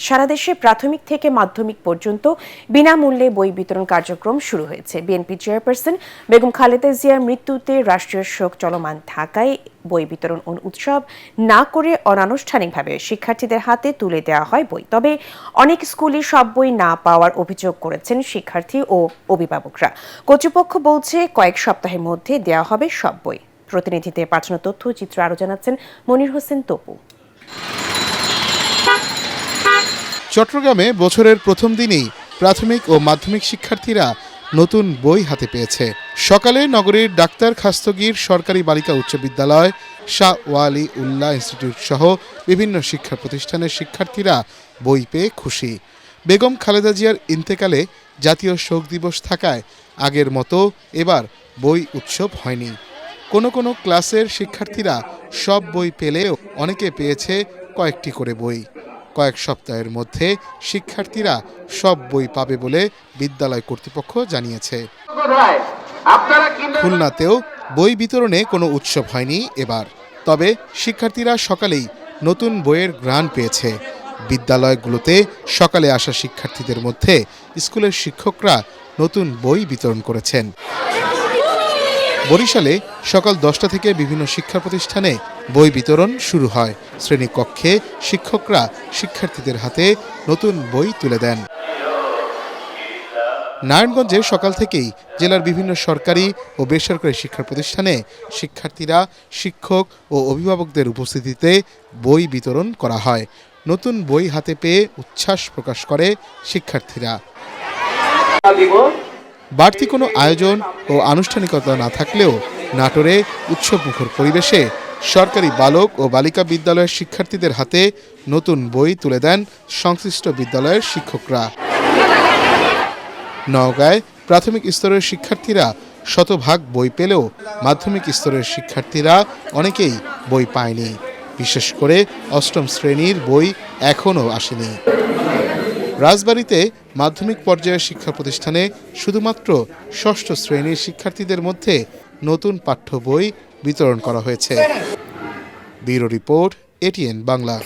সারা দেশে প্রাথমিক থেকে মাধ্যমিক পর্যন্ত বিনামূল্যে বই বিতরণ কার্যক্রম শুরু হয়েছে। বিএনপি চেয়ারপারসন বেগম খালেদা জিয়ার মৃত্যুতে রাষ্ট্রীয় শোক চলমান থাকায় বই বিতরণ উৎসব না করে অনানুষ্ঠানিকভাবে শিক্ষার্থীদের হাতে তুলে দেওয়া হয় বই। তবে অনেক স্কুলে সব বই না পাওয়ার অভিযোগ করেছেন শিক্ষার্থী ও অভিভাবকরা। কর্তৃপক্ষ বলছে কয়েক সপ্তাহের মধ্যে দেওয়া হবে সব বই। প্রতিনিধিদের পাঠানো তথ্যচিত্র আরও জানাচ্ছেন মনির হোসেন তপু। চট্টগ্রামে বছরের প্রথম দিনেই প্রাথমিক ও মাধ্যমিক শিক্ষার্থীরা নতুন বই হাতে পেয়েছে। সকালে নগরীর ডাক্তার খাস্তগীর সরকারি বালিকা উচ্চ বিদ্যালয়, শাহ ওয়ালি উল্লাহ ইনস্টিটিউট সহ বিভিন্ন শিক্ষা প্রতিষ্ঠানের শিক্ষার্থীরা বই পেয়ে খুশি। বেগম খালেদা জিয়ার ইন্তেকালে জাতীয় শোক দিবস থাকায় আগের মতো এবার বই উৎসব হয়নি। কোনো কোনো ক্লাসের শিক্ষার্থীরা সব বই পেলেও অনেকে পেয়েছে কয়েকটি করে বই। কয়েক সপ্তাহের মধ্যে শিক্ষার্থীরা সব বই পাবে বলে বিদ্যালয় কর্তৃপক্ষ জানিয়েছে। খুলনাতেও বই বিতরণে কোনো উৎসব হয়নি এবার, তবে শিক্ষার্থীরা সকালেই নতুন বইয়ের ঘ্রাণ পেয়েছে। বিদ্যালয়গুলোতে সকালে আসা শিক্ষার্থীদের মধ্যে স্কুলের শিক্ষকরা নতুন বই বিতরণ করেছেন। বরিশালে সকাল 10টা থেকে বিভিন্ন শিক্ষা প্রতিষ্ঠানে বই বিতরণ শুরু হয়। শ্রেণীকক্ষে শিক্ষকরা শিক্ষার্থীদের হাতে নতুন বই তুলে দেন। নারায়ণগঞ্জে সকাল থেকেই জেলার বিভিন্ন সরকারি ও বেসরকারি শিক্ষা প্রতিষ্ঠানে শিক্ষার্থীরা, শিক্ষক ও অভিভাবকদের উপস্থিতিতে বই বিতরণ করা হয়। নতুন বই হাতে পেয়ে উচ্ছ্বাস প্রকাশ করে শিক্ষার্থীরা। বাড়তি কোনো আয়োজন ও আনুষ্ঠানিকতা না থাকলেও নাটোরে উৎসবমুখর পরিবেশে সরকারি বালক ও বালিকা বিদ্যালয়ের শিক্ষার্থীদের হাতে নতুন বই তুলে দেন সংশ্লিষ্ট বিদ্যালয়ের শিক্ষকরা। নওগাঁয় প্রাথমিক স্তরের শিক্ষার্থীরা শতভাগ বই পেলেও মাধ্যমিক স্তরের শিক্ষার্থীরা অনেকেই বই পায়নি। বিশেষ করে অষ্টম শ্রেণীর বই এখনও আসেনি। রাজবাড়ীতে মাধ্যমিক পর্যায়ের শিক্ষা প্রতিষ্ঠানে শুধুমাত্র ষষ্ঠ শ্রেণীর শিক্ষার্থীদের মধ্যে নতুন পাঠ্য বই বিতরণ করা হয়েছে। Bureau report, ATN Bangla.